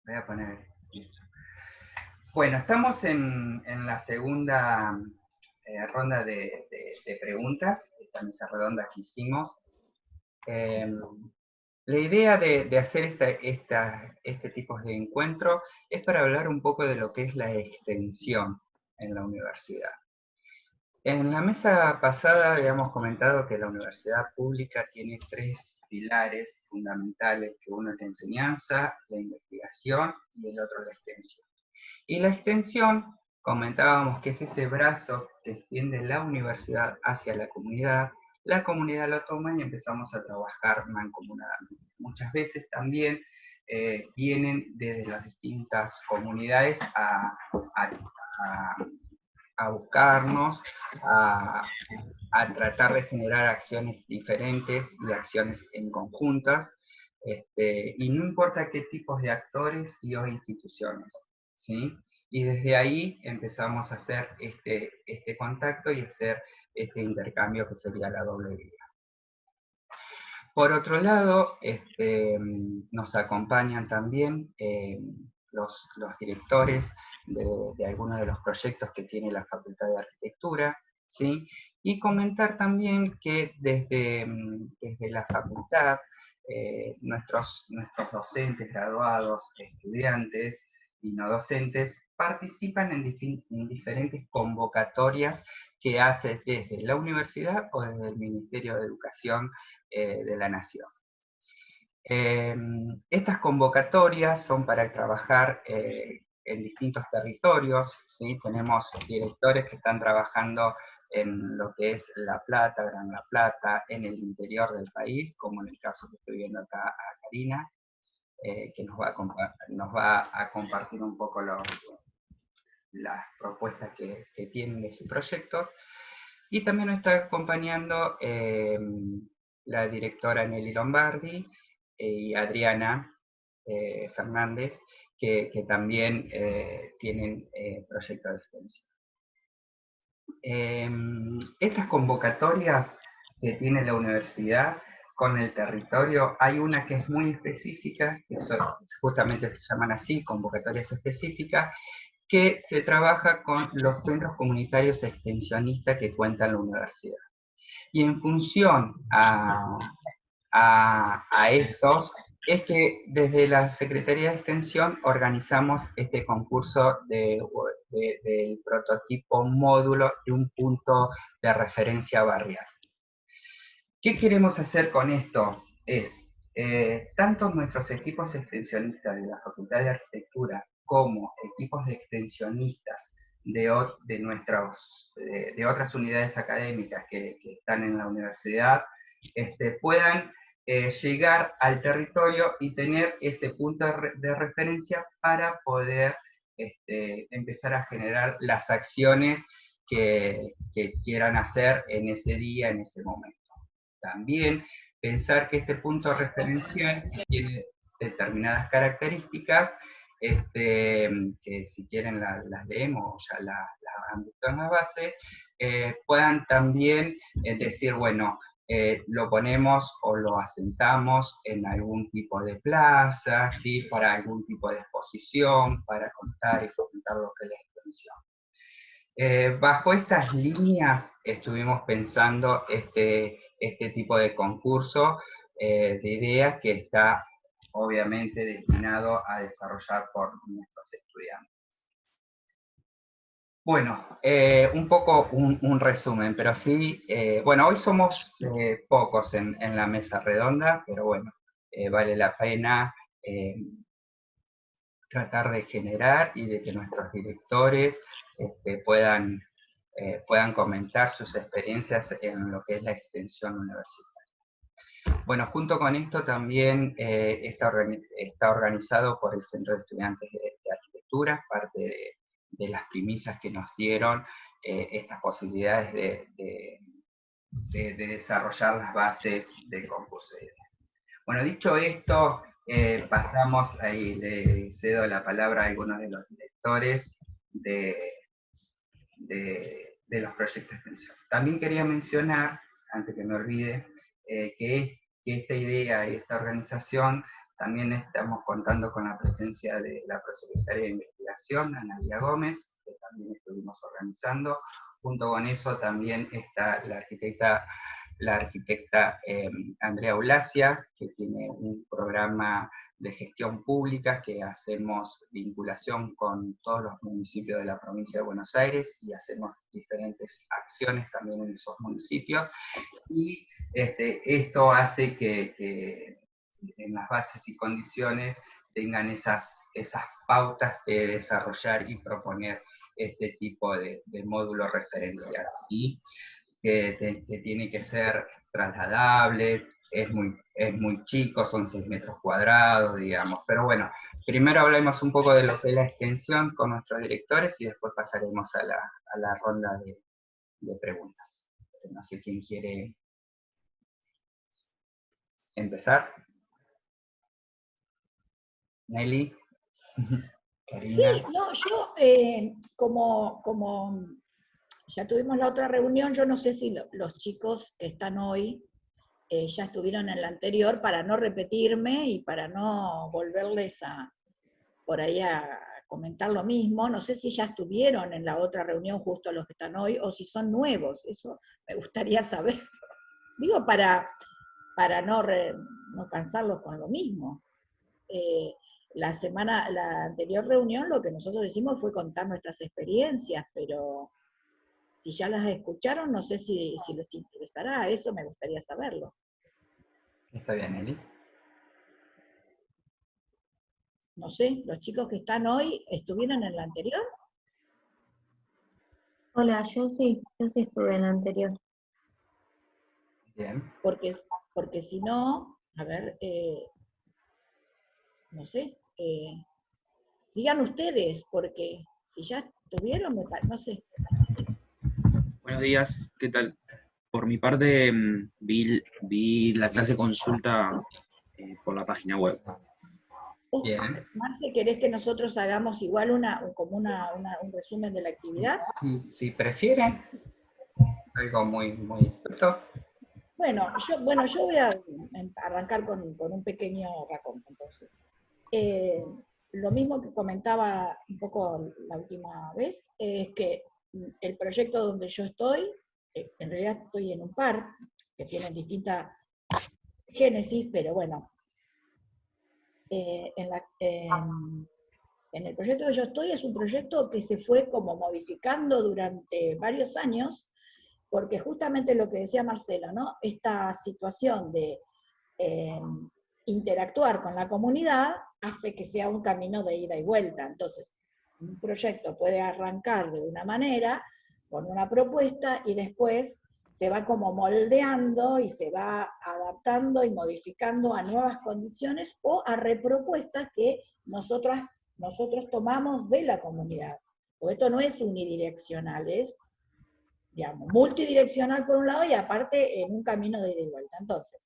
Voy a poner listo. Bueno, estamos en la segunda ronda de preguntas, esta mesa redonda que hicimos. Eh, la idea de hacer este tipo de encuentro es para hablar un poco de lo que es la extensión en la universidad. En la mesa pasada habíamos comentado que la universidad pública tiene tres pilares fundamentales, que uno es la enseñanza, la investigación y el otro la extensión. Y la extensión, comentábamos que es ese brazo que extiende la universidad hacia la comunidad lo toma y empezamos a trabajar mancomunadamente. Muchas veces también vienen desde las distintas comunidades a buscarnos, a, a tratar de generar acciones diferentes y acciones en conjuntas, y no importa qué tipos de actores y o instituciones, ¿sí? Y desde ahí empezamos a hacer este contacto y hacer este intercambio que sería la doble vía. Por otro lado, nos acompañan también los directores de algunos de los proyectos que tiene la Facultad de Arquitectura, ¿sí? Y comentar también que desde la facultad, nuestros docentes, graduados, estudiantes y no docentes participan en diferentes convocatorias que hace desde la universidad o desde el Ministerio de Educación de la Nación. Estas convocatorias son para trabajar en distintos territorios, ¿sí? Tenemos directores que están trabajando en lo que es La Plata, Gran La Plata, en el interior del país, como en el caso que estoy viendo acá a Karina, que nos va a compartir un poco las propuestas que tienen de sus proyectos. Y también nos está acompañando la directora Nelly Lombardi y Adriana Fernández, que también tienen proyectos de extensión. Estas convocatorias que tiene la universidad con el territorio, hay una que es muy específica, que justamente se llaman así, convocatorias específicas, que se trabaja con los centros comunitarios extensionistas que cuenta la universidad. Y en función a estos, es que desde la Secretaría de Extensión organizamos este concurso del prototipo módulo de un punto de referencia barrial. ¿Qué queremos hacer con esto? Es, tanto nuestros equipos extensionistas de la Facultad de Arquitectura como equipos de extensionistas de otras unidades académicas que están en la universidad, puedan llegar al territorio y tener ese punto de referencia para poder empezar a generar las acciones que quieran hacer en ese día, en ese momento. También pensar que este punto referencial tiene determinadas características, que si quieren las leemos o ya las han visto en la base, puedan también decir, bueno, lo ponemos o lo asentamos en algún tipo de plaza, ¿sí? Para algún tipo de exposición, para contar y fomentar lo que es la extensión. Bajo estas líneas estuvimos pensando este tipo de concurso de ideas que está obviamente destinado a desarrollar por nuestros estudiantes. Bueno, un poco un resumen, pero sí, bueno, hoy somos pocos en la mesa redonda, pero bueno, vale la pena tratar de generar y de que nuestros directores puedan comentar sus experiencias en lo que es la extensión universitaria. Bueno, junto con esto también está organizado por el Centro de Estudiantes de Arquitectura, parte de las premisas que nos dieron estas posibilidades de desarrollar las bases del concurso. Bueno, dicho esto, pasamos ahí, le cedo la palabra a algunos de los directores de los proyectos de extensión. También quería mencionar, antes que me olvide, que esta idea y esta organización También estamos contando con la presencia de la prosecretaria de Investigación, Analia Gómez, que también estuvimos organizando. Junto con eso también está la arquitecta Andrea Ulacia, que tiene un programa de gestión pública que hacemos vinculación con todos los municipios de la provincia de Buenos Aires y hacemos diferentes acciones también en esos municipios. Y esto hace que en las bases y condiciones tengan esas pautas de desarrollar y proponer este tipo de módulo referencial, ¿sí? Que tiene que ser trasladable, es muy chico, son 6 metros cuadrados, digamos. Pero bueno, primero hablemos un poco de lo que es la extensión con nuestros directores y después pasaremos a la ronda de preguntas. No sé quién quiere empezar. Nelly. Sí, no, yo como ya tuvimos la otra reunión, yo no sé si los chicos que están hoy ya estuvieron en la anterior para no repetirme y para no volverles por ahí a comentar lo mismo. No sé si ya estuvieron en la otra reunión justo los que están hoy o si son nuevos, eso me gustaría saber. Digo, para no cansarlos con lo mismo. La anterior reunión lo que nosotros hicimos fue contar nuestras experiencias, pero si ya las escucharon, no sé si les interesará, eso me gustaría saberlo. Está bien, Eli. No sé, los chicos que están hoy, ¿estuvieron en la anterior? Hola, yo sí estuve en la anterior. Bien. Porque si no, a ver, no sé, digan ustedes, porque si ya estuvieron, no sé. Buenos días, ¿qué tal? Por mi parte, vi la clase consulta por la página web. Bien. Marce, ¿querés que nosotros hagamos igual un resumen de la actividad? Si prefieren, algo muy corto. Bueno, yo voy a arrancar con un pequeño raconto, entonces. Lo mismo que comentaba un poco la última vez, es que el proyecto donde yo estoy, en realidad estoy en un par, que tienen distintas génesis, pero bueno, en el proyecto que yo estoy es un proyecto que se fue como modificando durante varios años, porque justamente lo que decía Marcelo, ¿no? Esta situación de interactuar con la comunidad hace que sea un camino de ida y vuelta. Entonces, un proyecto puede arrancar de una manera, con una propuesta, y después se va como moldeando y se va adaptando y modificando a nuevas condiciones o a repropuestas que nosotros tomamos de la comunidad. Porque esto no es unidireccional, es, digamos, multidireccional por un lado y aparte en un camino de ida y vuelta. Entonces,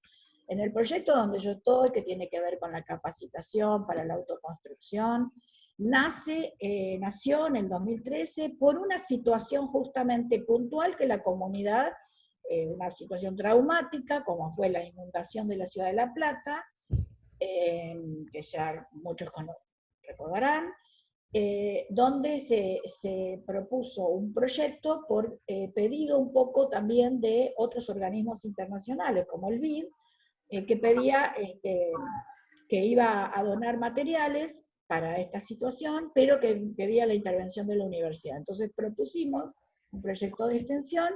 en el proyecto donde yo estoy, que tiene que ver con la capacitación para la autoconstrucción, nació en el 2013 por una situación justamente puntual que la comunidad, una situación traumática, como fue la inundación de la ciudad de La Plata, que ya muchos recordarán, donde se propuso un proyecto por pedido un poco también de otros organismos internacionales, como el BID, que pedía que iba a donar materiales para esta situación, pero que pedía la intervención de la universidad. Entonces propusimos un proyecto de extensión.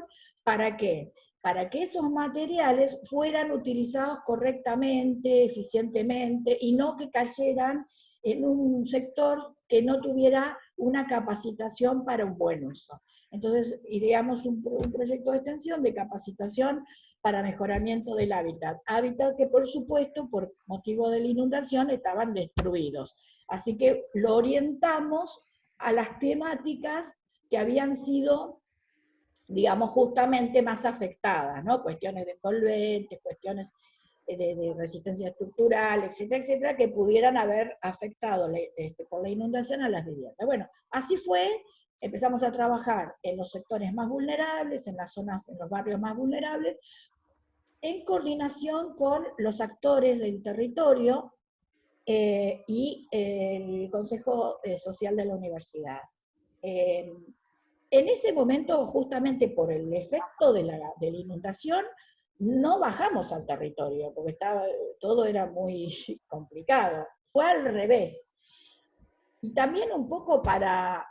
¿Para qué? Para que esos materiales fueran utilizados correctamente, eficientemente, y no que cayeran en un sector que no tuviera una capacitación para un buen uso. Entonces, ideamos un proyecto de extensión de capacitación para mejoramiento del hábitat. Hábitat que, por supuesto, por motivo de la inundación, estaban destruidos. Así que lo orientamos a las temáticas que habían sido, digamos, justamente más afectadas, ¿no? Cuestiones de solventes, cuestiones de resistencia estructural, etcétera, etcétera, que pudieran haber afectado por la inundación a las viviendas. Bueno, así fue. Empezamos a trabajar en los sectores más vulnerables, en las zonas, en los barrios más vulnerables, en coordinación con los actores del territorio, y el Consejo Social de la Universidad. En ese momento, justamente por el efecto de la inundación, no bajamos al territorio, porque todo era muy complicado. Fue al revés. Y también un poco para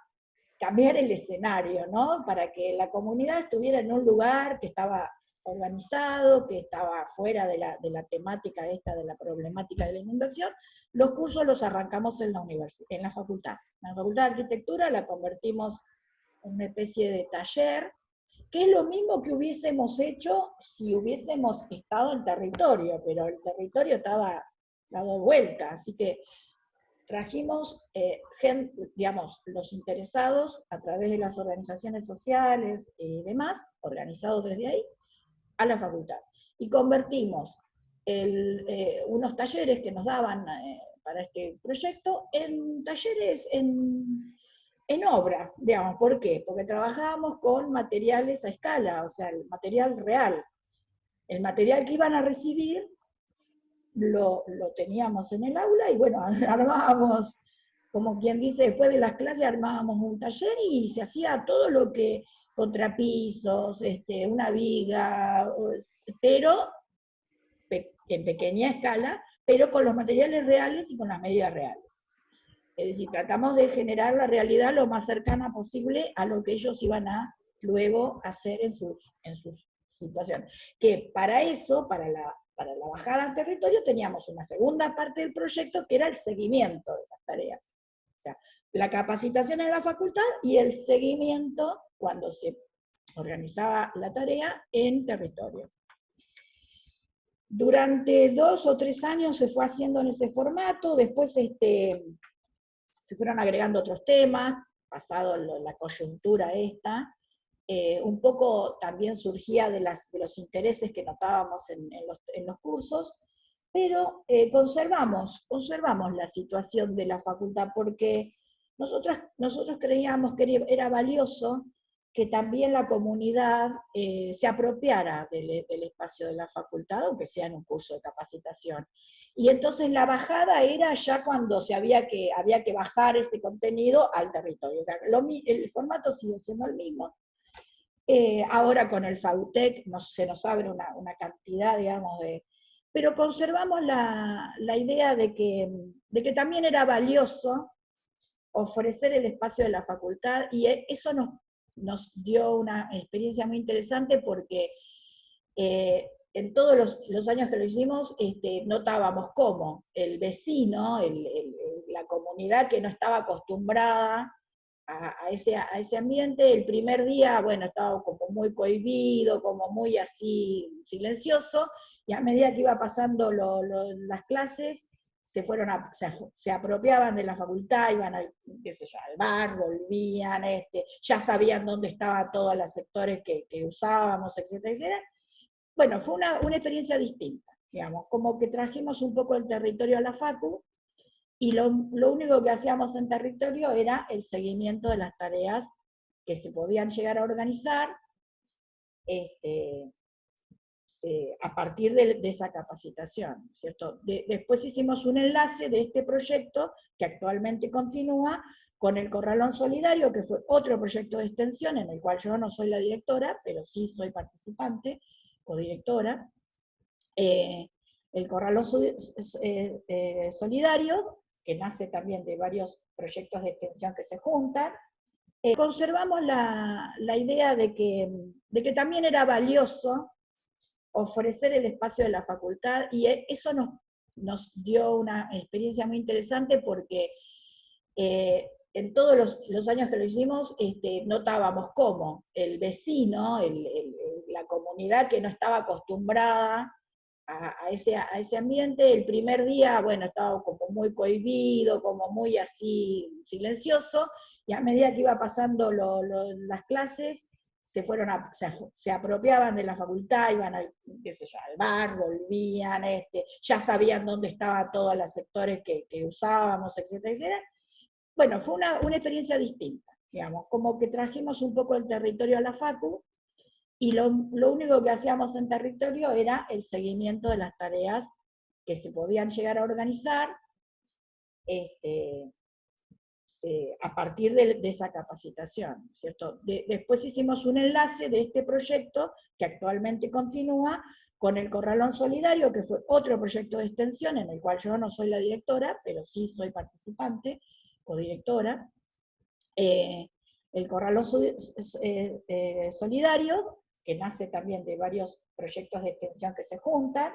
cambiar el escenario, ¿no? Para que la comunidad estuviera en un lugar que estaba organizado, que estaba fuera de la temática esta, de la problemática de la inundación. Los cursos los arrancamos en la facultad. En la Facultad de Arquitectura la convertimos en una especie de taller, que es lo mismo que hubiésemos hecho si hubiésemos estado en territorio, pero el territorio estaba dado vuelta, así que trajimos, digamos, los interesados a través de las organizaciones sociales y demás, organizados desde ahí, a la facultad. Y convertimos unos talleres que nos daban para este proyecto en talleres en obra, digamos. ¿Por qué? Porque trabajábamos con materiales a escala, o sea, el material real. El material que iban a recibir lo teníamos en el aula y bueno, armábamos, como quien dice, después de las clases armábamos un taller y se hacía todo lo que, contrapisos, una viga, pero en pequeña escala, pero con los materiales reales y con las medidas reales. Es decir, tratamos de generar la realidad lo más cercana posible a lo que ellos iban a luego hacer en sus situaciones. Que para eso, para la bajada al territorio, teníamos una segunda parte del proyecto que era el seguimiento de esas tareas. O sea, la capacitación en la facultad y el seguimiento cuando se organizaba la tarea en territorio. Durante 2 o 3 años se fue haciendo en ese formato, después se fueron agregando otros temas, pasado la coyuntura esta, un poco también surgía de los intereses que notábamos en los cursos, pero conservamos la situación de la facultad, porque nosotros creíamos que era valioso que también la comunidad se apropiara del espacio de la facultad, aunque sea en un curso de capacitación. Y entonces la bajada era ya cuando había que bajar ese contenido al territorio. O sea, el formato sigue siendo el mismo. Ahora con el FAUTEC se nos abre una cantidad, digamos, pero conservamos la idea de que también era valioso ofrecer el espacio de la facultad, y eso nos dio una experiencia muy interesante porque en todos los años que lo hicimos notábamos cómo el vecino, la comunidad que no estaba acostumbrada a ese ambiente, el primer día, bueno, estaba como muy cohibido, como muy así silencioso, y a medida que iba pasando las clases, se apropiaban de la facultad, iban al bar, volvían, ya sabían dónde estaban todos los sectores que usábamos, etcétera, etcétera. Bueno, fue una experiencia distinta, digamos, como que trajimos un poco el territorio a la facu, y lo único que hacíamos en territorio era el seguimiento de las tareas que se podían llegar a organizar a partir de esa capacitación, ¿cierto? Después hicimos un enlace de este proyecto, que actualmente continúa, con el Corralón Solidario, que fue otro proyecto de extensión, en el cual yo no soy la directora, pero sí soy participante, codirectora. El Corralón Solidario, que nace también de varios proyectos de extensión que se juntan. Conservamos la idea de que también era valioso ofrecer el espacio de la facultad, y eso nos dio una experiencia muy interesante porque en todos los años que lo hicimos notábamos cómo el vecino, la comunidad que no estaba acostumbrada a ese ambiente, el primer día, bueno, estaba como muy cohibido, como muy así silencioso, y a medida que iba pasando las clases, se apropiaban de la facultad, iban al bar, volvían, ya sabían dónde estaban todos los sectores que usábamos, etcétera, etcétera. Bueno, fue una experiencia distinta, digamos, como que trajimos un poco el territorio a la facu, y lo único que hacíamos en territorio era el seguimiento de las tareas que se podían llegar a organizar a partir de esa capacitación, ¿cierto? Después hicimos un enlace de este proyecto, que actualmente continúa, con el Corralón Solidario, que fue otro proyecto de extensión, en el cual yo no soy la directora, pero sí soy participante, codirectora. El Corralón Solidario, que nace también de varios proyectos de extensión que se juntan,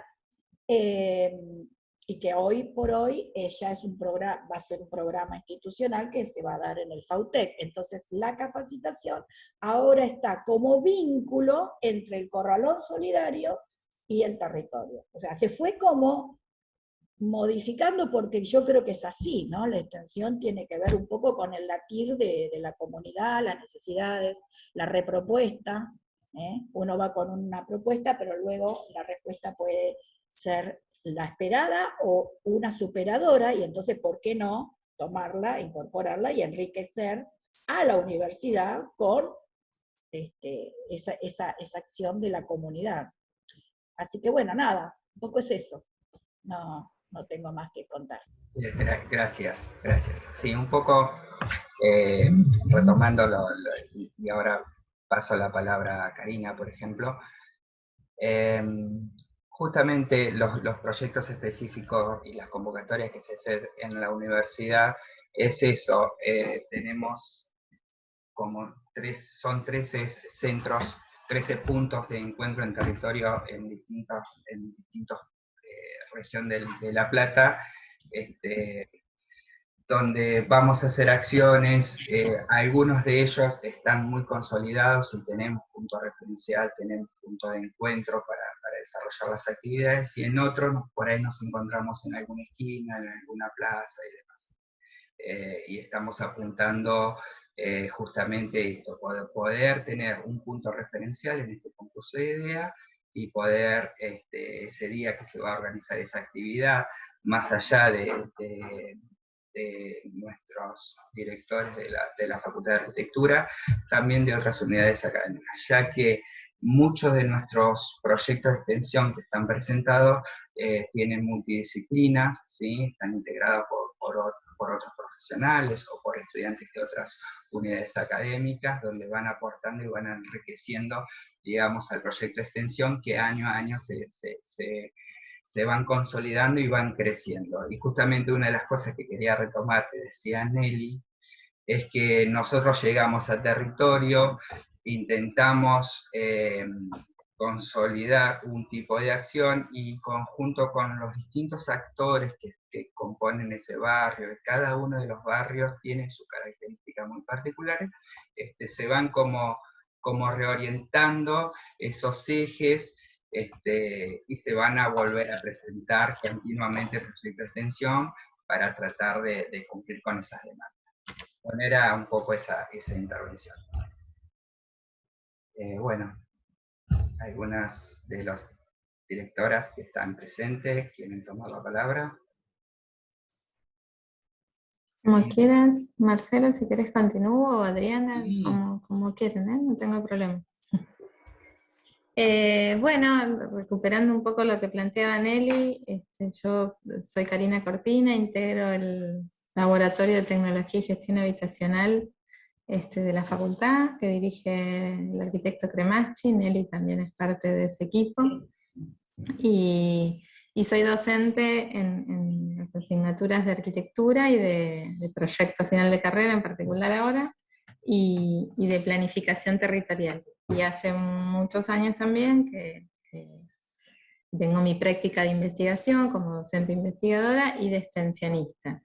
y que hoy por hoy ya es un programa, va a ser un programa institucional que se va a dar en el FAUTEC. Entonces la capacitación ahora está como vínculo entre el Corralón Solidario y el territorio. O sea, se fue como modificando, porque yo creo que es así, ¿no? La extensión tiene que ver un poco con el latir de la comunidad, las necesidades, la repropuesta. Uno va con una propuesta, pero luego la respuesta puede ser la esperada o una superadora, y entonces, ¿por qué no tomarla, incorporarla y enriquecer a la universidad con esa acción de la comunidad? Así que bueno, nada, un poco es eso. No tengo más que contar. Gracias. Sí, un poco retomando y ahora paso la palabra a Karina, por ejemplo. Justamente los proyectos específicos y las convocatorias que se hacen en la universidad es eso. Tenemos como 13 centros, 13 puntos de encuentro en territorio en distintos regiones de La Plata, donde vamos a hacer acciones. Algunos de ellos están muy consolidados y tenemos punto referencial, tenemos punto de encuentro para desarrollar las actividades, y en otros por ahí nos encontramos en alguna esquina, en alguna plaza y demás. Y estamos apuntando justamente esto, poder tener un punto referencial en este concurso de ideas, y poder ese día que se va a organizar esa actividad, más allá de nuestros directores de la Facultad de Arquitectura, también de otras unidades académicas, ya que muchos de nuestros proyectos de extensión que están presentados tienen multidisciplinas, ¿sí? Están integrados por otros profesionales o por estudiantes de otras unidades académicas, donde van aportando y van enriqueciendo, digamos, al proyecto de extensión, que año a año se van consolidando y van creciendo. Y justamente una de las cosas que quería retomar, que decía Nelly, es que nosotros llegamos al territorio, intentamos consolidar un tipo de acción, y conjunto con los distintos actores que componen ese barrio, cada uno de los barrios tiene su característica muy particular, se van como reorientando esos ejes, y se van a volver a presentar continuamente proyectos de extensión para tratar de cumplir con esas demandas. Bueno, era un poco esa intervención. Bueno, algunas de las directoras que están presentes quieren tomar la palabra. Como quieras, Marcelo, si querés continúo, o Adriana, Sí. como quieren, no tengo problema. Bueno, recuperando un poco lo que planteaba Nelly, yo soy Karina Cortina, integro el Laboratorio de Tecnología y Gestión Habitacional de la facultad, que dirige el arquitecto Cremaschi. Nelly también es parte de ese equipo. Y soy docente en las asignaturas de arquitectura y de proyecto final de carrera, en particular ahora, y de planificación territorial. Y hace muchos años también que tengo mi práctica de investigación como docente investigadora y de extensionista.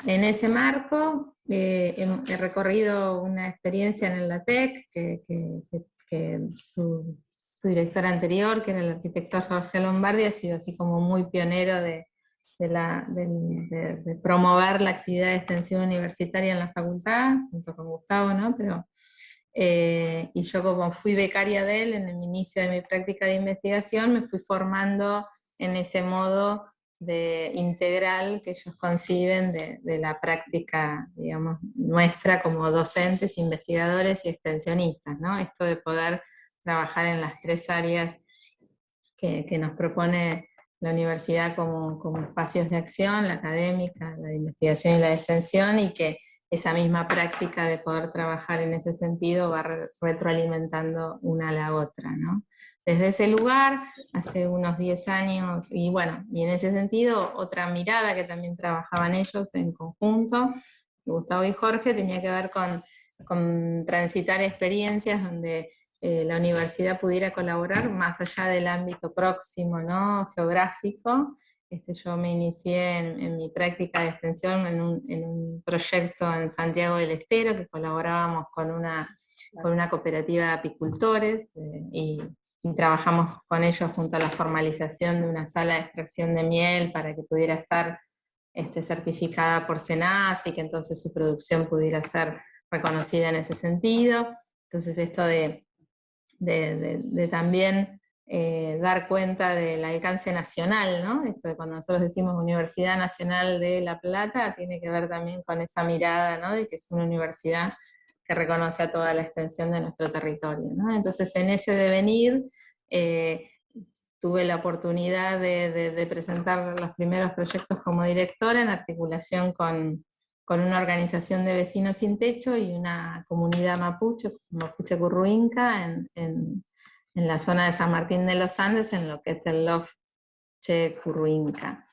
En ese marco he recorrido una experiencia en el LATEC, que su director anterior, que era el arquitecto Jorge Lombardi, ha sido así como muy pionero de promover la actividad de extensión universitaria en la facultad, junto con Gustavo, ¿no? Y yo, como fui becaria de él en el inicio de mi práctica de investigación, me fui formando en ese modo de integral que ellos conciben de la práctica, digamos, nuestra como docentes, investigadores y extensionistas, ¿no? Esto de poder trabajar en las tres áreas que nos propone la universidad como espacios de acción, la académica, la de investigación y la de extensión, y que esa misma práctica de poder trabajar en ese sentido va retroalimentando una a la otra, ¿no? Desde ese lugar, hace unos 10 años, y bueno, y en ese sentido, otra mirada que también trabajaban ellos en conjunto, Gustavo y Jorge, tenía que ver con transitar experiencias donde la universidad pudiera colaborar más allá del ámbito próximo, ¿no? Geográfico. Yo me inicié en mi práctica de extensión en un proyecto en Santiago del Estero, que colaborábamos con una cooperativa de apicultores, y trabajamos con ellos junto a la formalización de una sala de extracción de miel para que pudiera estar certificada por SENASA y que entonces su producción pudiera ser reconocida en ese sentido. Entonces esto de también dar cuenta del alcance nacional, ¿no? Esto de cuando nosotros decimos Universidad Nacional de La Plata, tiene que ver también con esa mirada, ¿no? De que es una universidad que reconoce a toda la extensión de nuestro territorio, ¿no? Entonces en ese devenir tuve la oportunidad de presentar los primeros proyectos como directora en articulación con una organización de vecinos sin techo y una comunidad mapuche curruinca en la zona de San Martín de los Andes, en lo que es el Che Curruinca,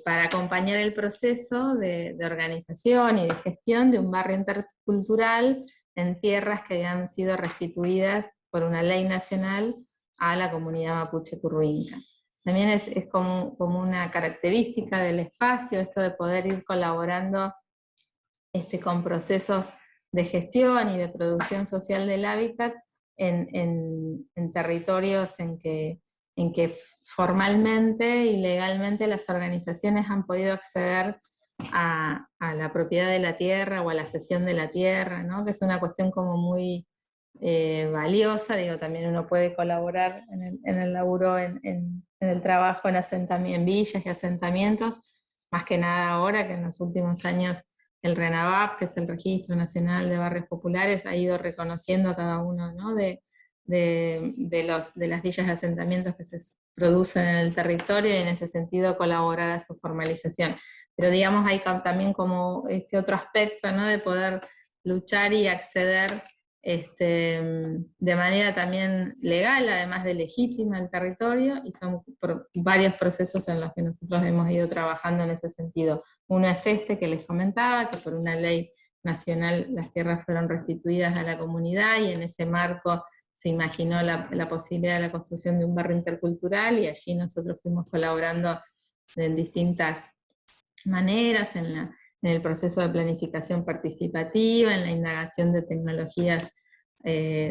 para acompañar el proceso de organización y de gestión de un barrio intercultural en tierras que habían sido restituidas por una ley nacional a la comunidad mapuche curruinca. También es como una característica del espacio esto de poder ir colaborando con procesos de gestión y de producción social del hábitat en territorios en que formalmente y legalmente las organizaciones han podido acceder a la propiedad de la tierra o a la cesión de la tierra, ¿no? Que es una cuestión como muy valiosa. Digo, también uno puede colaborar en el laburo, en el trabajo en villas y asentamientos, más que nada ahora que en los últimos años el RENAVAP, que es el Registro Nacional de Barrios Populares, ha ido reconociendo a cada uno, ¿no? de las villas y asentamientos que se producen en el territorio, y en ese sentido colaborar a su formalización. Pero digamos, hay también como otro aspecto, ¿no? De poder luchar y acceder de manera también legal, además de legítima, al territorio, y son varios procesos en los que nosotros hemos ido trabajando en ese sentido. Uno es que les comentaba, que por una ley nacional las tierras fueron restituidas a la comunidad, y en ese marco se imaginó la posibilidad de la construcción de un barrio intercultural, y allí nosotros fuimos colaborando en distintas maneras, en el proceso de planificación participativa, en la indagación de tecnologías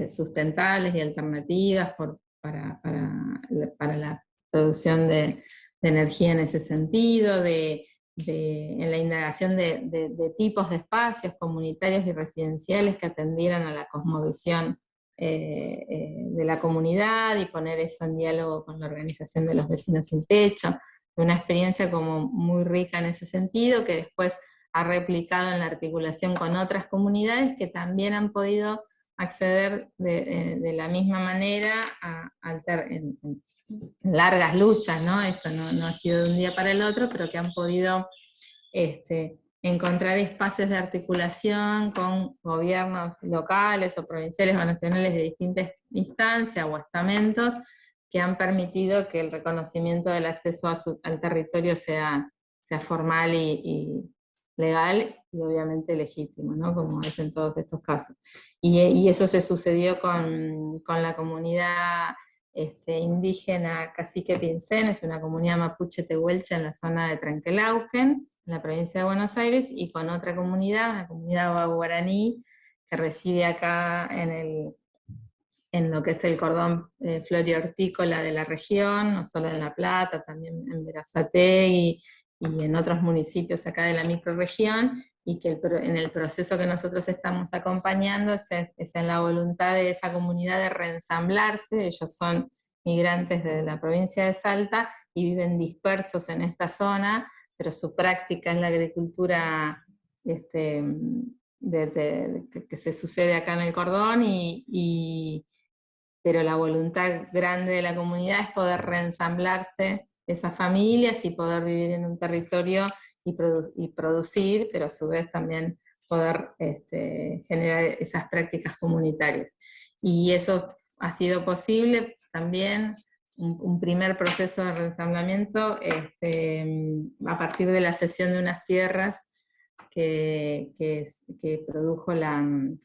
sustentables y alternativas para la producción de energía en ese sentido, en la indagación de tipos de espacios comunitarios y residenciales que atendieran a la cosmovisión de la comunidad, y poner eso en diálogo con la organización de los vecinos sin techo. Una experiencia como muy rica en ese sentido, que después ha replicado en la articulación con otras comunidades que también han podido acceder de la misma manera en largas luchas, ¿no? Esto no ha sido de un día para el otro, pero que han podido encontrar espacios de articulación con gobiernos locales o provinciales o nacionales de distintas instancias o estamentos, que han permitido que el reconocimiento del acceso al territorio sea formal y legal, y obviamente legítimo, ¿no? Como es en todos estos casos. Y eso se sucedió con la comunidad indígena Cacique Pincén, es una comunidad mapuche tehuelche en la zona de Trenquelauquen, en la provincia de Buenos Aires, y con otra comunidad, una comunidad guaraní, que reside acá en lo que es el cordón florihortícola de la región, no solo en La Plata, también en Berazategui y en otros municipios acá de la microrregión, y que en el proceso que nosotros estamos acompañando es en la voluntad de esa comunidad de reensamblarse. Ellos son migrantes de la provincia de Salta y viven dispersos en esta zona, pero su práctica es la agricultura que se sucede acá en el cordón, pero la voluntad grande de la comunidad es poder reensamblarse esas familias y poder vivir en un territorio y producir, pero a su vez también poder generar esas prácticas comunitarias. Y eso ha sido posible también, un primer proceso de reensamblamiento a partir de la cesión de unas tierras que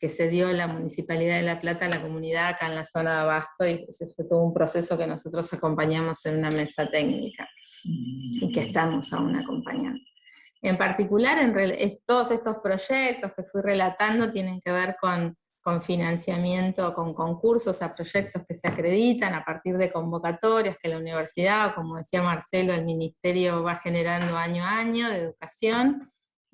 se dio la Municipalidad de La Plata a la comunidad acá en la zona de Abasto, y ese fue todo un proceso que nosotros acompañamos en una mesa técnica, y que estamos aún acompañando. En particular, todos estos proyectos que fui relatando tienen que ver con financiamiento, con concursos a proyectos que se acreditan a partir de convocatorias que la universidad, o como decía Marcelo, el ministerio va generando año a año de educación.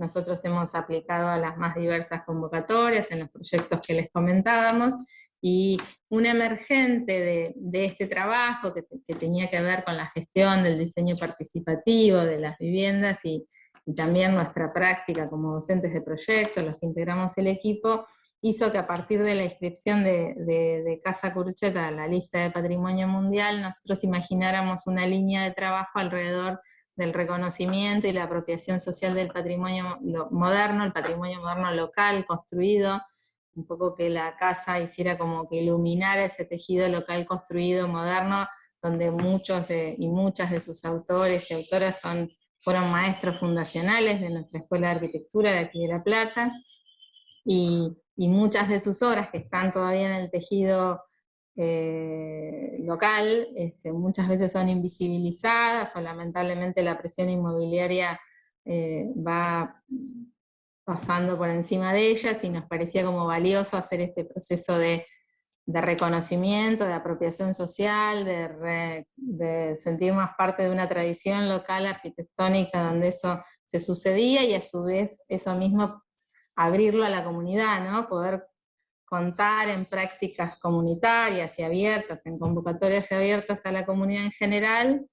Nosotros hemos aplicado a las más diversas convocatorias en los proyectos que les comentábamos, y un emergente de este trabajo que tenía que ver con la gestión del diseño participativo de las viviendas y también nuestra práctica como docentes de proyectos, los que integramos el equipo, hizo que a partir de la inscripción de Casa Curchet a la lista de Patrimonio Mundial, nosotros imagináramos una línea de trabajo alrededor del reconocimiento y la apropiación social del patrimonio moderno, el patrimonio moderno local, construido, un poco que la casa hiciera como que iluminara ese tejido local construido, moderno, donde muchos y muchas de sus autores y autoras fueron maestros fundacionales de nuestra Escuela de Arquitectura de aquí de La Plata, y muchas de sus obras que están todavía en el tejido local, muchas veces son invisibilizadas, o lamentablemente la presión inmobiliaria va pasando por encima de ellas, y nos parecía como valioso hacer este proceso de reconocimiento, de apropiación social, de sentirnos parte de una tradición local arquitectónica donde eso se sucedía, y a su vez eso mismo abrirlo a la comunidad, ¿no? Poder contar en prácticas comunitarias y abiertas, en convocatorias abiertas a la comunidad en general,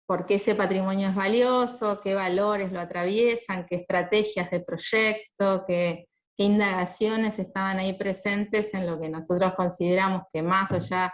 por qué ese patrimonio es valioso, qué valores lo atraviesan, qué estrategias de proyecto, qué indagaciones estaban ahí presentes en lo que nosotros consideramos que, más allá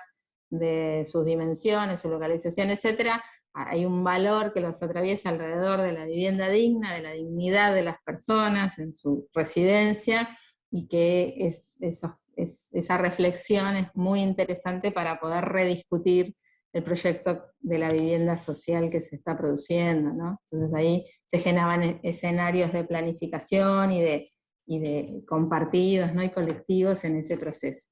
de sus dimensiones, su localización, etcétera, hay un valor que los atraviesa alrededor de la vivienda digna, de la dignidad de las personas en su residencia, y que esa reflexión es muy interesante para poder rediscutir el proyecto de la vivienda social que se está produciendo, ¿no? Entonces ahí se generaban escenarios de planificación y de compartidos, ¿no? Y colectivos en ese proceso.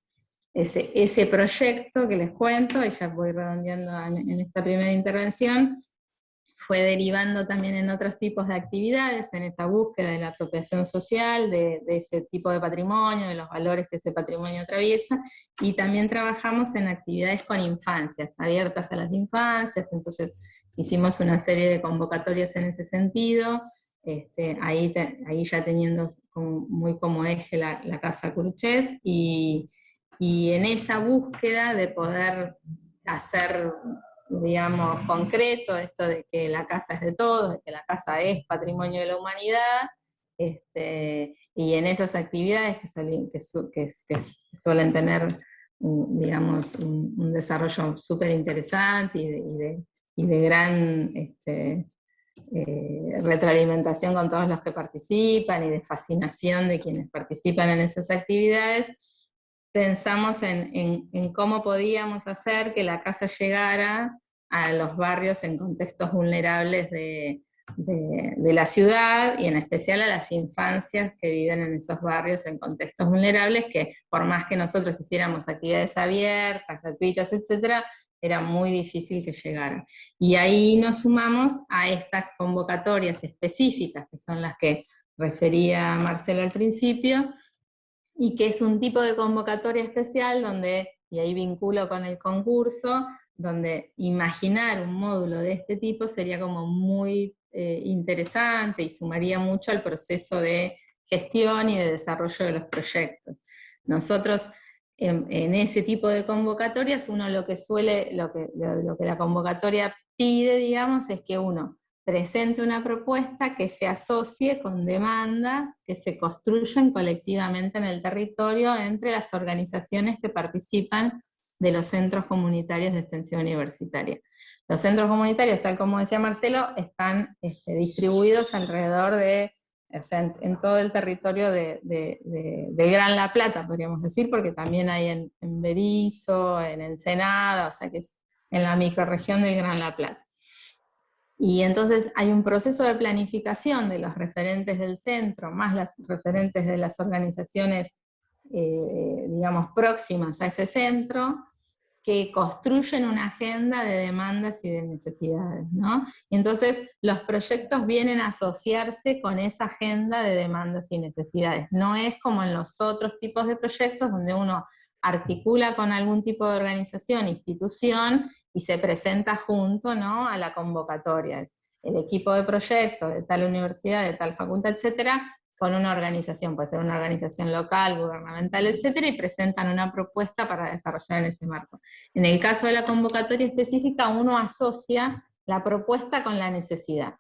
Ese proyecto que les cuento, y ya voy redondeando en esta primera intervención, fue derivando también en otros tipos de actividades, en esa búsqueda de la apropiación social, de ese tipo de patrimonio, de los valores que ese patrimonio atraviesa, y también trabajamos en actividades con infancias, abiertas a las infancias. Entonces hicimos una serie de convocatorias en ese sentido, ahí ya teniendo muy como eje la Casa Curchet, y en esa búsqueda de poder hacer, digamos, concreto esto de que la casa es de todos, de que la casa es patrimonio de la humanidad, y en esas actividades que suelen tener, digamos, un desarrollo súper interesante y de gran retroalimentación con todos los que participan, y de fascinación de quienes participan en esas actividades, pensamos en cómo podíamos hacer que la casa llegara a los barrios en contextos vulnerables de la ciudad, y en especial a las infancias que viven en esos barrios en contextos vulnerables, que por más que nosotros hiciéramos actividades abiertas, gratuitas, etcétera, era muy difícil que llegaran. Y ahí nos sumamos a estas convocatorias específicas, que son las que refería Marcelo al principio, y que es un tipo de convocatoria especial donde, y ahí vinculo con el concurso, donde imaginar un módulo de este tipo sería como muy interesante y sumaría mucho al proceso de gestión y de desarrollo de los proyectos. Nosotros en ese tipo de convocatorias, lo que la convocatoria pide, digamos, es que uno presente una propuesta que se asocie con demandas que se construyen colectivamente en el territorio entre las organizaciones que participan de los centros comunitarios de extensión universitaria. Los centros comunitarios, tal como decía Marcelo, están distribuidos alrededor de, o sea, en todo el territorio de Gran La Plata, podríamos decir, porque también hay en Berisso, en Ensenada, o sea que es en la microrregión del Gran La Plata. Y entonces hay un proceso de planificación de los referentes del centro, más las referentes de las organizaciones, digamos, próximas a ese centro, que construyen una agenda de demandas y de necesidades, ¿no? Y entonces los proyectos vienen a asociarse con esa agenda de demandas y necesidades. No es como en los otros tipos de proyectos donde uno articula con algún tipo de organización, institución, y se presenta junto, ¿no?, a la convocatoria. Es el equipo de proyecto de tal universidad, de tal facultad, etcétera, con una organización, puede ser una organización local, gubernamental, etcétera, y presentan una propuesta para desarrollar en ese marco. En el caso de la convocatoria específica, uno asocia la propuesta con la necesidad.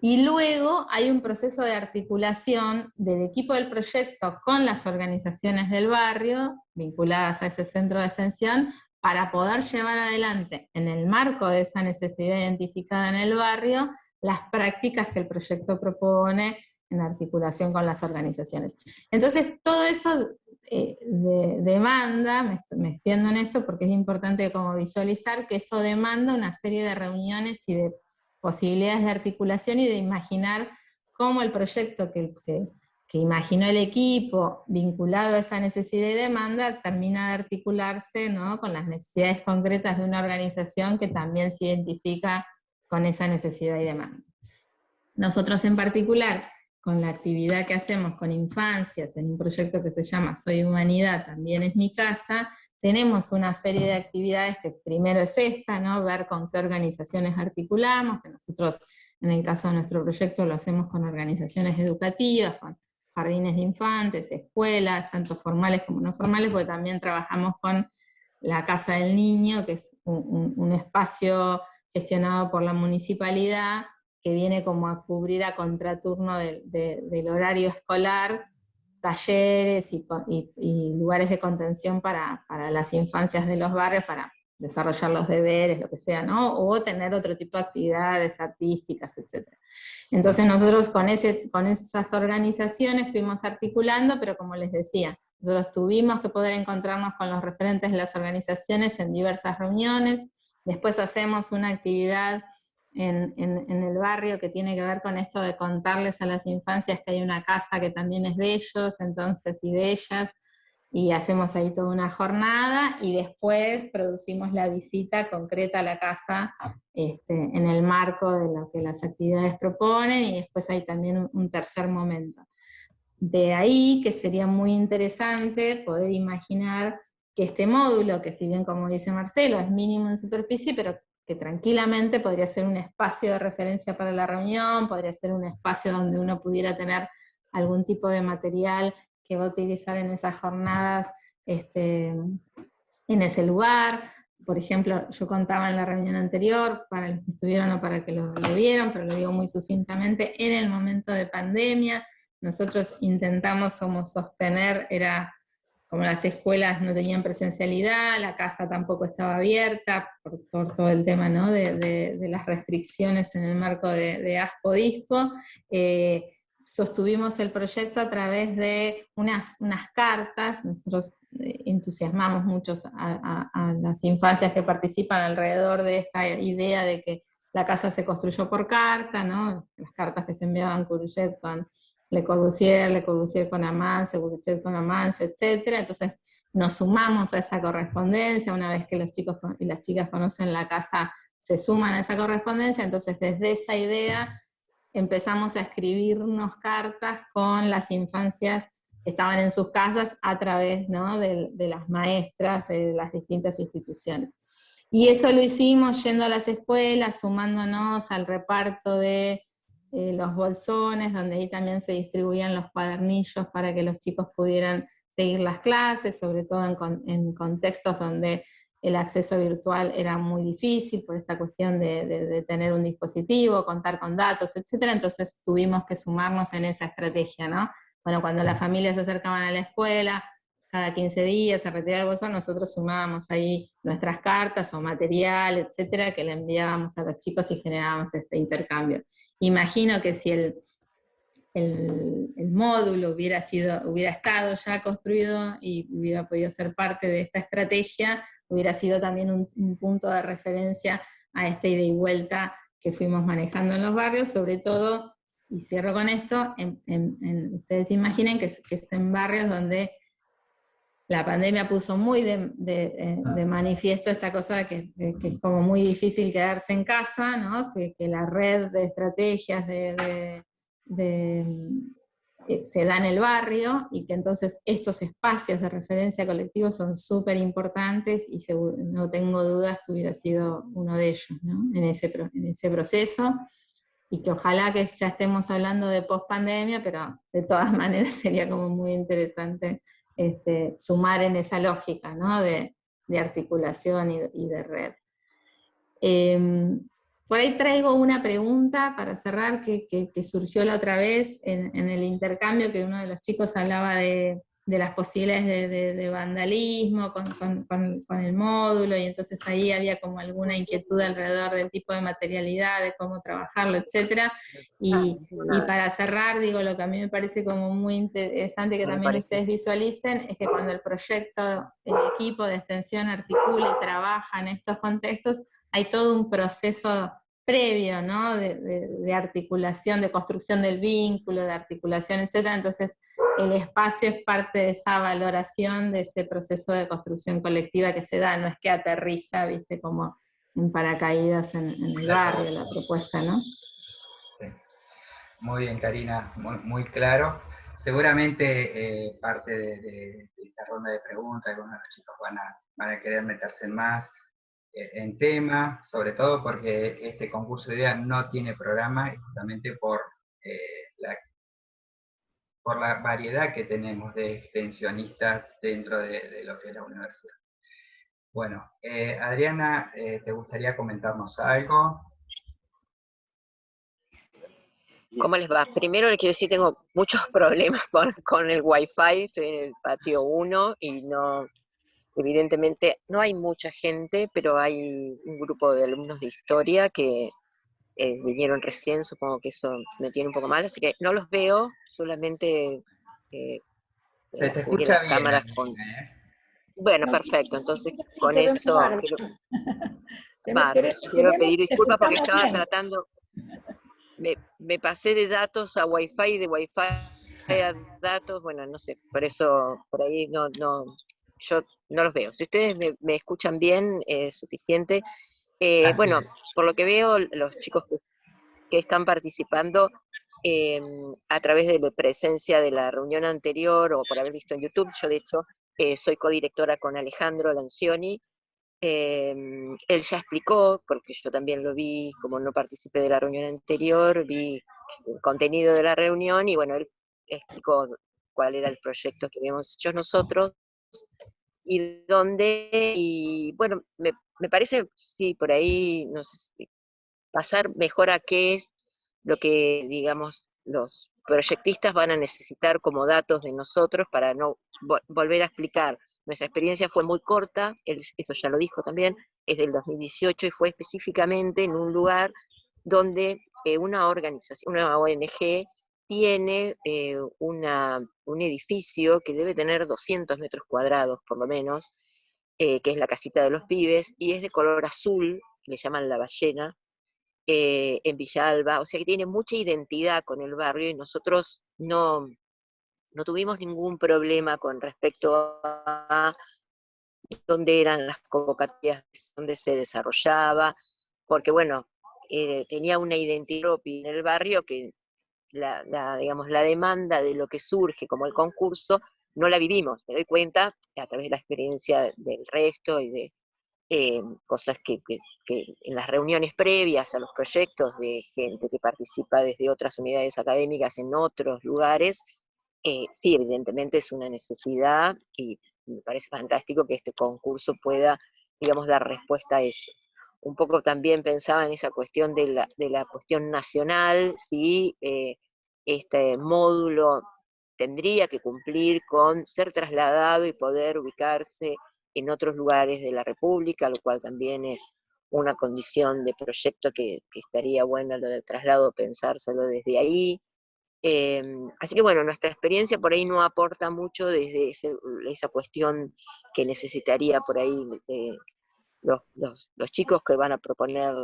Y luego hay un proceso de articulación del equipo del proyecto con las organizaciones del barrio, vinculadas a ese centro de extensión, para poder llevar adelante, en el marco de esa necesidad identificada en el barrio, las prácticas que el proyecto propone en articulación con las organizaciones. Entonces, todo eso demanda, me extiendo en esto porque es importante como visualizar que eso demanda una serie de reuniones y de posibilidades de articulación y de imaginar cómo el proyecto que imaginó el equipo vinculado a esa necesidad y demanda termina de articularse, ¿no?, con las necesidades concretas de una organización que también se identifica con esa necesidad y demanda. Nosotros en particular, con la actividad que hacemos con infancias, en un proyecto que se llama Soy Humanidad, también es mi casa, tenemos una serie de actividades que primero es esta, ¿no?, ver con qué organizaciones articulamos, que nosotros en el caso de nuestro proyecto lo hacemos con organizaciones educativas, con jardines de infantes, escuelas, tanto formales como no formales, porque también trabajamos con la Casa del Niño, que es un espacio gestionado por la municipalidad, que viene como a cubrir a contraturno del horario escolar, talleres y lugares de contención para las infancias de los barrios, para desarrollar los deberes, lo que sea, ¿no? O tener otro tipo de actividades artísticas, etc. Entonces nosotros con esas organizaciones fuimos articulando, pero como les decía, nosotros tuvimos que poder encontrarnos con los referentes de las organizaciones en diversas reuniones, después hacemos una actividad en el barrio que tiene que ver con esto de contarles a las infancias que hay una casa que también es de ellos, entonces, y de ellas, y hacemos ahí toda una jornada, y después producimos la visita concreta a la casa en el marco de lo que las actividades proponen, y después hay también un tercer momento. De ahí que sería muy interesante poder imaginar que este módulo, que si bien como dice Marcelo, es mínimo en superficie, pero que tranquilamente podría ser un espacio de referencia para la reunión, podría ser un espacio donde uno pudiera tener algún tipo de material que va a utilizar en esas jornadas en ese lugar. Por ejemplo, yo contaba en la reunión anterior, para los que estuvieron o para que lo vieron, pero lo digo muy sucintamente, en el momento de pandemia, nosotros intentamos como sostener, era como las escuelas no tenían presencialidad, la casa tampoco estaba abierta por todo el tema, ¿no?, de las restricciones en el marco de ASPO-DISPO, sostuvimos el proyecto a través de unas cartas. Nosotros entusiasmamos mucho a las infancias que participan alrededor de esta idea de que la casa se construyó por carta, ¿no?, las cartas que se enviaban Courgette con Le Corbusier con Amancio, Courgette con Amancio, etc. Entonces nos sumamos a esa correspondencia, una vez que los chicos y las chicas conocen la casa, se suman a esa correspondencia, entonces desde esa idea empezamos a escribirnos cartas con las infancias que estaban en sus casas a través, ¿no?, de las maestras de las distintas instituciones. Y eso lo hicimos yendo a las escuelas, sumándonos al reparto de los bolsones, donde ahí también se distribuían los cuadernillos para que los chicos pudieran seguir las clases, sobre todo en contextos donde el acceso virtual era muy difícil por esta cuestión de tener un dispositivo, contar con datos, etcétera. Entonces tuvimos que sumarnos en esa estrategia, ¿no? Bueno, cuando las familias se acercaban a la escuela, cada 15 días se retiraba el bolsón, nosotros sumábamos ahí nuestras cartas o material, etcétera, que le enviábamos a los chicos y generábamos este intercambio. Imagino que si el módulo hubiera estado ya construido y hubiera podido ser parte de esta estrategia, hubiera sido también un punto de referencia a esta ida y vuelta que fuimos manejando en los barrios, sobre todo, y cierro con esto, ustedes imaginen que es en barrios donde la pandemia puso muy de manifiesto esta cosa que es como muy difícil quedarse en casa, ¿no? Que la red de estrategias se da en el barrio, y que entonces estos espacios de referencia colectivos son súper importantes, y no tengo dudas que hubiera sido uno de ellos, ¿no? en ese proceso, y que ojalá que ya estemos hablando de post-pandemia, pero de todas maneras sería como muy interesante sumar en esa lógica, ¿no? de articulación y de red. Por ahí traigo una pregunta para cerrar que surgió la otra vez en el intercambio, que uno de los chicos hablaba de las posibilidades de vandalismo con el módulo, y entonces ahí había como alguna inquietud alrededor del tipo de materialidad, de cómo trabajarlo, etc. Y para cerrar, digo, lo que a mí me parece como muy interesante que también ustedes visualicen, es que cuando el proyecto, el equipo de extensión articula y trabaja en estos contextos, hay todo un proceso previo, ¿no? de articulación, de construcción del vínculo, de articulación, etc. Entonces, el espacio es parte de esa valoración, de ese proceso de construcción colectiva que se da, no es que aterriza, viste, como en paracaídas en el barrio, la propuesta, ¿no? Sí. Muy bien, Karina, muy claro. Seguramente parte de esta ronda de preguntas, algunos de los chicos van a querer meterse más en tema, sobre todo porque este concurso de ideas no tiene programa, justamente por la variedad que tenemos de extensionistas dentro de lo que es la universidad. Bueno, Adriana, ¿te gustaría comentarnos algo? ¿Cómo les va? Primero les quiero decir, tengo muchos problemas con el Wi-Fi, estoy en el patio 1 y no, evidentemente no hay mucha gente, pero hay un grupo de alumnos de historia que vinieron recién, supongo que eso me tiene un poco mal, así que no los veo, solamente Se te las escucha bien, cámaras Adriana, con... Bueno, perfecto, entonces con eso quiero pedir disculpas porque estaba tratando... Me pasé de datos a Wi-Fi, de Wi-Fi a datos, bueno, no sé, por eso, por ahí yo no los veo. Si ustedes me escuchan bien, es suficiente. Bueno, por lo que veo, los chicos que están participando a través de la presencia de la reunión anterior, o por haber visto en YouTube, yo de hecho soy codirectora con Alejandro Lancioni. Él ya explicó, porque yo también lo vi, como no participé de la reunión anterior, vi el contenido de la reunión, y bueno, él explicó cuál era el proyecto que habíamos hecho nosotros, y bueno, me parece, sí, por ahí, no sé, pasar mejor a qué es lo que, digamos, los proyectistas van a necesitar como datos de nosotros para no volver a explicar. Nuestra experiencia fue muy corta, eso ya lo dijo también, es del 2018 y fue específicamente en un lugar donde una organización, una ONG, tiene un edificio que debe tener 200 metros cuadrados por lo menos, que es la casita de los pibes, y es de color azul, le llaman La Ballena, en Villalba, o sea que tiene mucha identidad con el barrio, y nosotros no tuvimos ningún problema con respecto a dónde eran las convocatorias, dónde se desarrollaba, porque bueno, tenía una identidad propia en el barrio que digamos, la demanda de lo que surge como el concurso no la vivimos. Me doy cuenta a través de la experiencia del resto y de cosas que en las reuniones previas a los proyectos de gente que participa desde otras unidades académicas en otros lugares, sí, evidentemente es una necesidad, y me parece fantástico que este concurso pueda digamos, dar respuesta a eso. Un poco también pensaba en esa cuestión de la cuestión nacional, si este módulo tendría que cumplir con ser trasladado y poder ubicarse en otros lugares de la República, lo cual también es una condición de proyecto que estaría bueno lo del traslado, pensárselo desde ahí. Así que bueno, nuestra experiencia por ahí no aporta mucho desde esa cuestión que necesitaría por ahí los chicos que van a proponer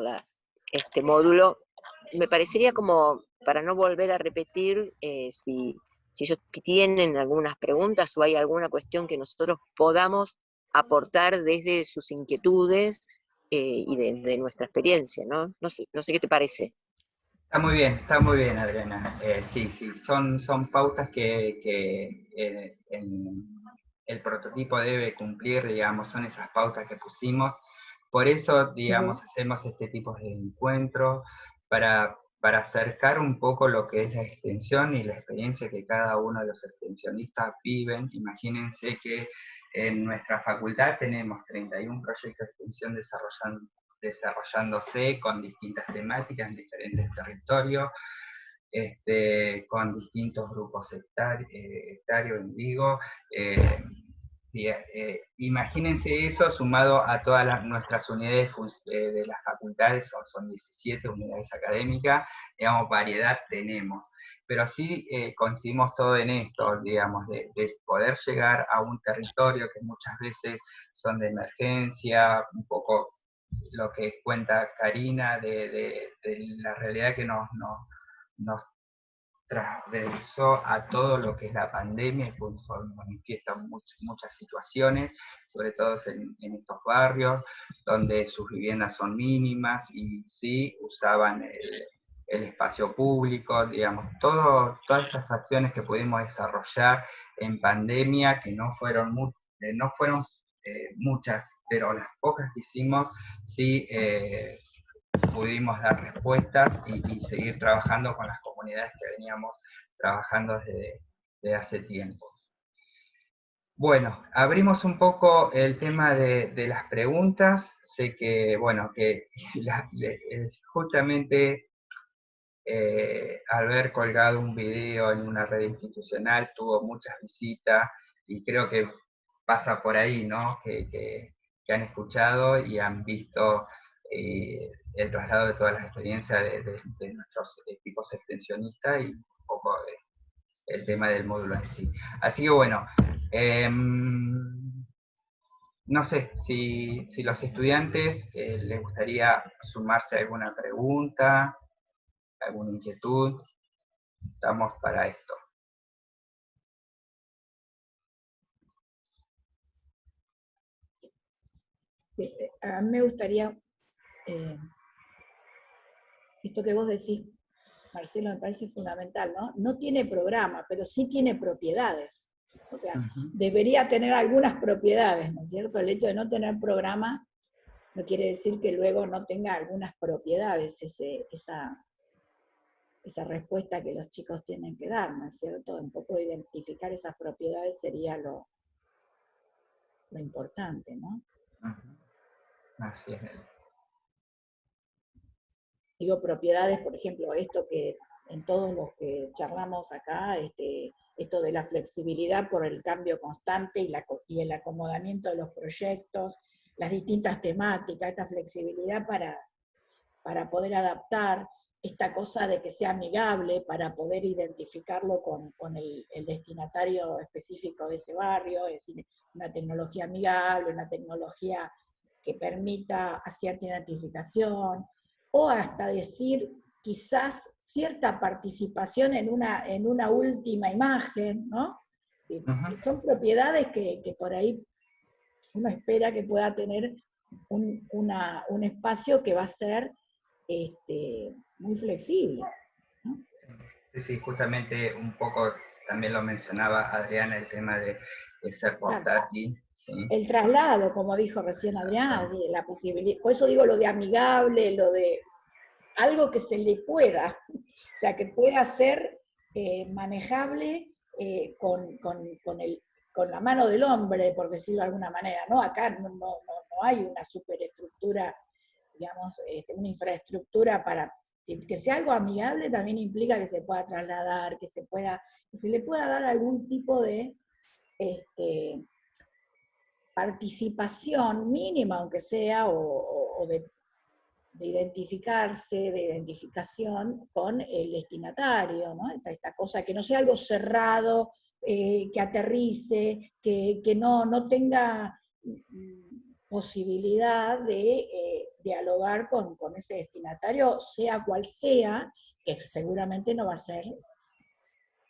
este módulo. Me parecería como, para no volver a repetir, si ellos tienen algunas preguntas o hay alguna cuestión que nosotros podamos aportar desde sus inquietudes y de nuestra experiencia, ¿no? No sé qué te parece. Está muy bien, Adriana. Sí, son pautas que el prototipo debe cumplir, digamos, son esas pautas que pusimos. Por eso, digamos, hacemos este tipo de encuentros para acercar un poco lo que es la extensión y la experiencia que cada uno de los extensionistas viven. Imagínense que en nuestra facultad tenemos 31 proyectos de extensión desarrollándose con distintas temáticas en diferentes territorios, con distintos grupos etarios, digo. Imagínense eso sumado a todas nuestras unidades de las facultades, son 17 unidades académicas, digamos, variedad tenemos. Pero sí coincidimos todo en esto, digamos, de poder llegar a un territorio que muchas veces son de emergencia, un poco lo que cuenta Karina de la realidad que nos transversó a todo lo que es la pandemia y manifiestan muchas situaciones, sobre todo en estos barrios donde sus viviendas son mínimas y sí usaban el espacio público, digamos, todas estas acciones que pudimos desarrollar en pandemia, que no fueron muchas, pero las pocas que hicimos sí pudimos dar respuestas y seguir trabajando con las comunidades que veníamos trabajando desde hace tiempo. Bueno, abrimos un poco el tema de las preguntas. Sé que, bueno, que justamente al ver colgado un video en una red institucional tuvo muchas visitas y creo que pasa por ahí, ¿no? Que han escuchado y han visto el traslado de todas las experiencias de nuestros equipos extensionistas y un poco el tema del módulo en sí. Así que bueno, no sé si los estudiantes les gustaría sumarse a alguna pregunta, alguna inquietud. Estamos para esto. A mí me gustaría, esto que vos decís, Marcelo, me parece fundamental, ¿no? No tiene programa, pero sí tiene propiedades. O sea, debería tener algunas propiedades, ¿no es cierto? El hecho de no tener programa no quiere decir que luego no tenga algunas propiedades esa respuesta que los chicos tienen que dar, ¿no es cierto? Un poco identificar esas propiedades sería lo importante, ¿no? Así es. Digo, propiedades, por ejemplo, esto que en todos los que charlamos acá, esto de la flexibilidad por el cambio constante y el acomodamiento de los proyectos, las distintas temáticas, esta flexibilidad para poder adaptar, esta cosa de que sea amigable para poder identificarlo con el destinatario específico de ese barrio, es decir, una tecnología amigable, una tecnología que permita cierta identificación, o hasta decir quizás cierta participación en una última imagen, ¿no? Sí, son propiedades que por ahí uno espera que pueda tener un espacio que va a ser muy flexible, ¿no? Sí, justamente un poco también lo mencionaba Adriana, el tema de ser portátil. Claro. ¿Sí? El traslado, como dijo recién Adriana, la posibilidad, por eso digo lo de amigable, lo de algo que se le pueda, o sea, que pueda ser manejable con la mano del hombre, por decirlo de alguna manera, ¿no? Acá no hay una superestructura, digamos, una infraestructura para que sea algo amigable, también implica que se pueda trasladar, que se le pueda dar algún tipo de participación mínima, aunque sea, o de identificarse, de identificación con el destinatario, ¿no? Esta cosa, que no sea algo cerrado, que aterrice, que no tenga posibilidad de dialogar con ese destinatario, sea cual sea, que seguramente no va a ser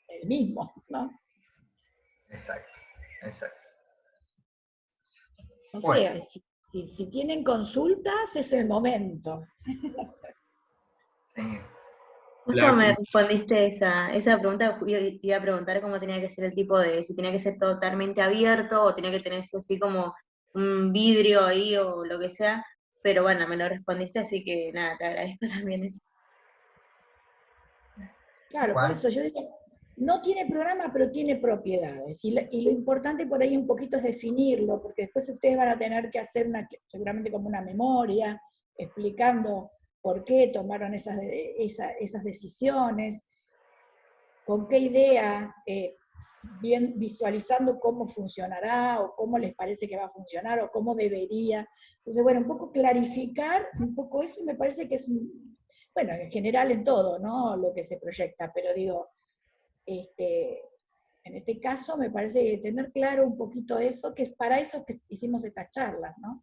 el mismo, ¿no? Exacto, exacto. No Bueno, sé, si tienen consultas, es el momento. sí. Justo me respondiste esa pregunta, iba a preguntar cómo tenía que ser el tipo de, si tenía que ser totalmente abierto o tenía que tener eso así como un vidrio ahí o lo que sea, pero bueno, me lo respondiste, así que nada, te agradezco también eso. Claro, por Juan, eso yo digo, no tiene programa, pero tiene propiedades. Y lo importante por ahí un poquito es definirlo, porque después ustedes van a tener que hacer seguramente como una memoria, explicando por qué tomaron esas decisiones, con qué idea, bien visualizando cómo funcionará, o cómo les parece que va a funcionar, o cómo debería. Entonces, bueno, un poco clarificar un poco eso, me parece que es, bueno, en general en todo, ¿no? Lo que se proyecta, pero digo, en este caso me parece que tener claro un poquito eso, que es para eso que hicimos estas charlas, ¿no?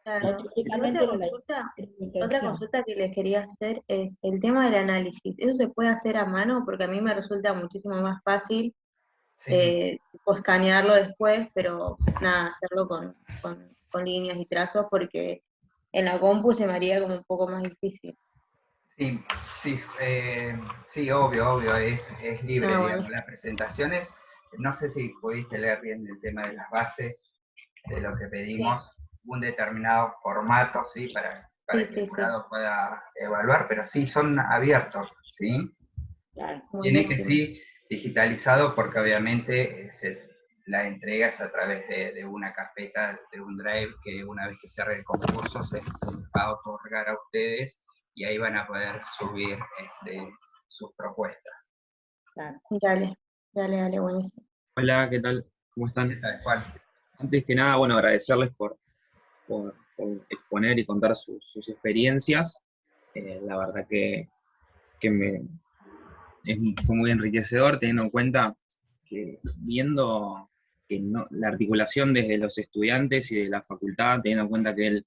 Claro. Teóricamente era la Otra intención. consulta que les quería hacer es el tema del análisis. ¿Eso se puede hacer a mano? Porque a mí me resulta muchísimo más fácil sí. tipo escanearlo después, pero nada, hacerlo con líneas y trazos, porque en la compu se me haría como un poco más difícil. Sí, sí, sí, obvio, es libre, Ah, digamos, buenísimo. las presentaciones. No sé si pudiste leer bien el tema de las bases, de lo que Sí, pedimos, un determinado formato, ¿sí? Para que el sí, jurado pueda evaluar, pero sí, son abiertos, ¿sí? Claro. Tiene que buenísimo. ser digitalizado porque obviamente la entrega es a través de una carpeta, de un drive, que una vez que cierre el concurso se les va a otorgar a ustedes y ahí van a poder subir sus propuestas. Claro. Dale, buenísimo. Hola, ¿qué tal? ¿Cómo ¿Qué están? tal, Juan? Antes que nada, bueno, agradecerles por exponer y contar sus experiencias. La verdad que fue muy enriquecedor, teniendo en cuenta que viendo que la articulación desde los estudiantes y de la facultad, teniendo en cuenta que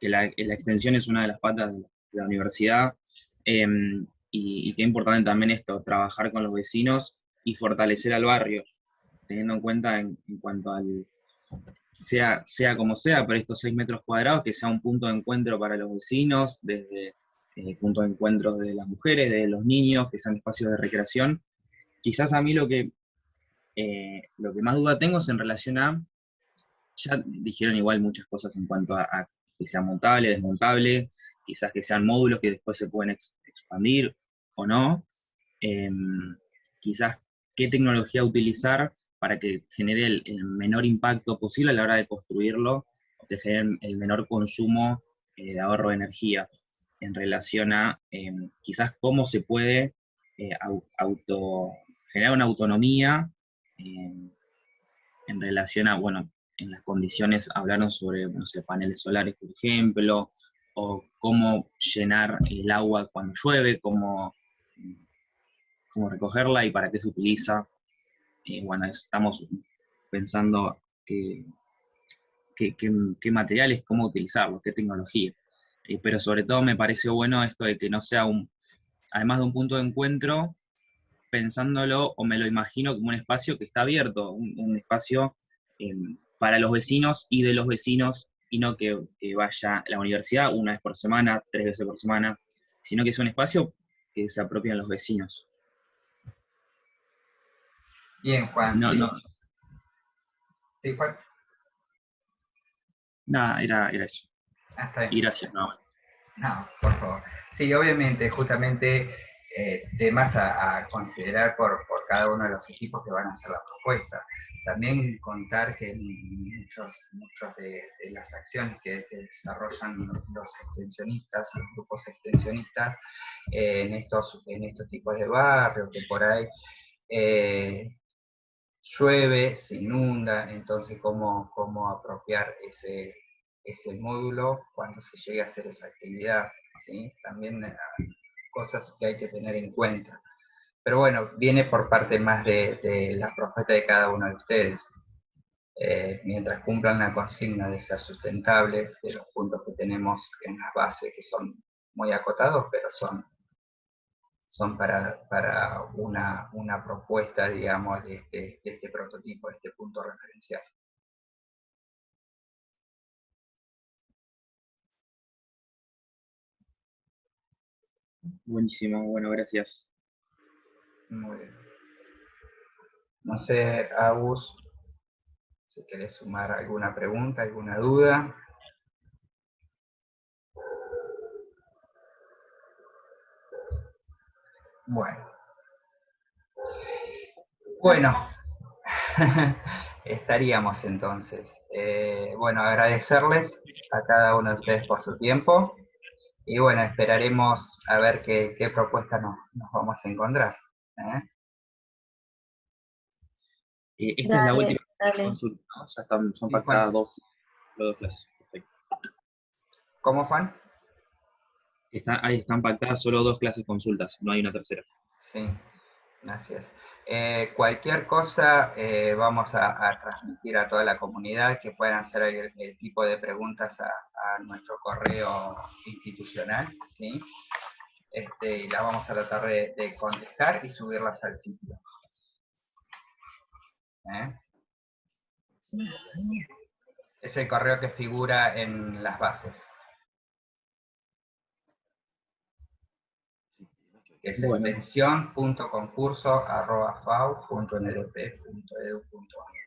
la extensión es una de las patas de la universidad, y qué importante también esto, trabajar con los vecinos y fortalecer al barrio, teniendo en cuenta en cuanto al, sea como sea, pero estos 6 metros cuadrados, que sea un punto de encuentro para los vecinos, desde punto de encuentro de las mujeres, de los niños, que sean espacios de recreación. Quizás a mí lo que más duda tengo es en relación a, ya dijeron igual muchas cosas en cuanto a que sea montable, desmontable, quizás que sean módulos que después se pueden expandir o no. Eh, Quizás qué tecnología utilizar para que genere el menor impacto posible a la hora de construirlo, o que genere el menor consumo de ahorro de energía, en relación a quizás cómo se puede generar una autonomía en relación a, bueno, en las condiciones hablaron sobre, no sé, paneles solares, por ejemplo, o cómo llenar el agua cuando llueve, cómo recogerla y para qué se utiliza. Bueno, estamos pensando qué materiales, cómo utilizarlos, qué tecnología. Pero sobre todo me parece bueno esto de que no sea además de un punto de encuentro, pensándolo o me lo imagino como un espacio que está abierto, un espacio para los vecinos y de los vecinos, y no que vaya a la universidad una vez por semana, 3 veces por semana, sino que es un espacio que se apropian los vecinos. Bien, Juan, No, sí. no, Sí, Juan. nada, era eso. Hasta ahí. Y gracias, nuevamente. No, por favor. Sí, obviamente, justamente temas a considerar por cada uno de los equipos que van a hacer la propuesta. También contar que muchos de las acciones que desarrollan los extensionistas, los grupos extensionistas, en estos tipos de barrios, que por ahí llueve, se inunda, entonces cómo apropiar ese módulo cuando se llegue a hacer esa actividad, ¿sí? También cosas que hay que tener en cuenta. Pero bueno, viene por parte más de la propuesta de cada uno de ustedes. Mientras cumplan la consigna de ser sustentables, de los puntos que tenemos en las bases, que son muy acotados, pero son para una propuesta, digamos, de este prototipo, de este punto referencial. Buenísimo, bueno, gracias. Muy bien. No sé, Agus, si querés sumar alguna pregunta, alguna duda. Bueno, estaríamos entonces. Bueno, agradecerles a cada uno de ustedes por su tiempo. Y bueno, esperaremos a ver qué propuesta nos vamos a encontrar. Esta es la última Dale. consulta, ¿no? Ya son pactadas dos clases. Perfecto. ¿Cómo, Juan? Ahí están pactadas solo 2 clases consultas, no hay una tercera. Sí, gracias. Cualquier cosa vamos a transmitir a toda la comunidad, que puedan hacer el tipo de preguntas a nuestro correo institucional, ¿sí? Y las vamos a tratar de contestar y subirlas al sitio. Es el correo que figura en las bases. Que es extensión.concurso@fau.nlp.edu.ar.